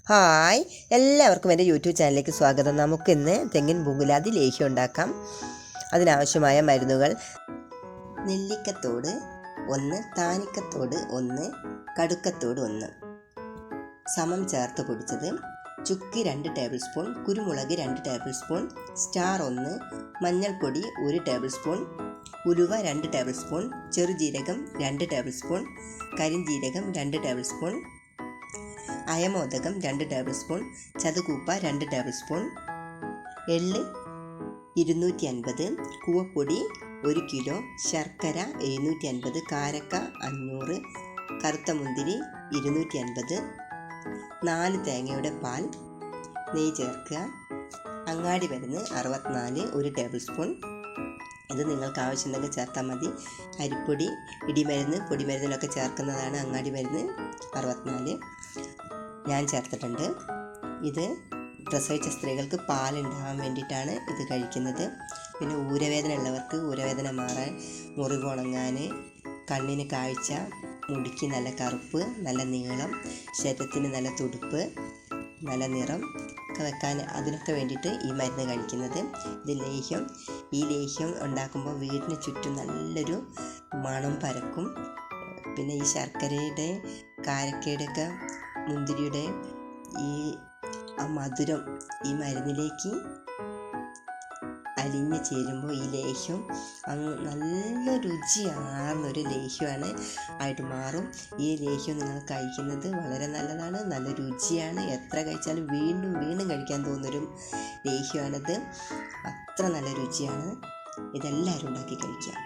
Hi, എല്ലാവർക്കും എൻ്റെ YouTube ചാനലിലേക്ക് സ്വാഗതം. നമുക്കിന്ന് തെങ്ങിൻ പൂങ്കുലാതി ലേഹ്യം ഉണ്ടാക്കാം. അതിനാവശ്യമായ മരുന്നുകൾ: നെല്ലിക്കത്തോട് 1, താനിക്കത്തോട് 1, കടുക്കത്തോട് 1 സമം ചേർത്ത് പൊടിച്ചത്, ചുക്ക് 2 ടേബിൾ സ്പൂൺ, കുരുമുളക് 2 ടേബിൾ സ്പൂൺ, സ്റ്റാർ 1, മഞ്ഞൾപ്പൊടി 1 ടേബിൾ സ്പൂൺ, ഉലുവ 2 ടേബിൾ സ്പൂൺ, ചെറുജീരകം 2 ടേബിൾ സ്പൂൺ, കരിഞ്ജീരകം 2 ടേബിൾ സ്പൂൺ, അയമോദകം 2 ടേബിൾ സ്പൂൺ, ചതുകൂപ്പ 2 ടേബിൾ സ്പൂൺ, എള്ള് 250, കൂവപ്പൊടി 1 കിലോ, ശർക്കര 750, കാരക്ക 500, കറുത്ത മുന്തിരി 250, 4 തേങ്ങയുടെ പാൽ, നെയ്യ് ചേർക്കുക. അങ്ങാടി മരുന്ന് 64, 1 ടേബിൾ സ്പൂൺ. ഇത് നിങ്ങൾക്ക് ആവശ്യമുണ്ടെങ്കിൽ ചേർത്താൽ മതി. അരിപ്പൊടി, ഇടിമരുന്ന്, പൊടിമരുന്നിലൊക്കെ ചേർക്കുന്നതാണ് അങ്ങാടി മരുന്ന് 64. ഞാൻ ചേർത്തിട്ടുണ്ട്. ഇത് പ്രസവിച്ച സ്ത്രീകൾക്ക് പാലുണ്ടാകാൻ വേണ്ടിയിട്ടാണ് ഇത് കഴിക്കുന്നത്. പിന്നെ ഊരവേദന ഉള്ളവർക്ക് ഊരവേദന മാറാൻ, മുറിവ് ഉണങ്ങാൻ, കണ്ണിന് കാഴ്ച, മുടിക്ക് നല്ല കറുപ്പ്, നല്ല നീളം, ശരീരത്തിന് നല്ല തുടുപ്പ്, നല്ല നിറം ഒക്കെ വെക്കാൻ, അതിനൊക്കെ വേണ്ടിയിട്ട് ഈ മരുന്ന് കഴിക്കുന്നത്. ഈ ലേഹ്യം ഉണ്ടാക്കുമ്പോൾ വീടിന് ചുറ്റും നല്ലൊരു മണം പരക്കും. പിന്നെ ഈ ശർക്കരയുടെ, കാരക്കയുടെ ഒക്കെ, മുന്തിരിയുടെ ആ മധുരം ഈ മരുന്നിലേക്ക് അലിഞ്ഞ് ചേരുമ്പോൾ ഈ ലേഹ്യം നല്ല രുചിയാർന്നൊരു ലേഹ്യമാണ് ആയിട്ട് മാറും. ഈ ലേഹ്യം നിങ്ങൾ കഴിക്കുന്നത് വളരെ നല്ലതാണ്, നല്ല രുചിയാണ്. എത്ര കഴിച്ചാലും വീണ്ടും വീണ്ടും കഴിക്കാൻ തോന്നുന്നൊരു ലേഹ്യമാണിത്. അത്ര നല്ല രുചിയാണ്. ഇതെല്ലാവരും ഉണ്ടാക്കി കഴിക്കുക.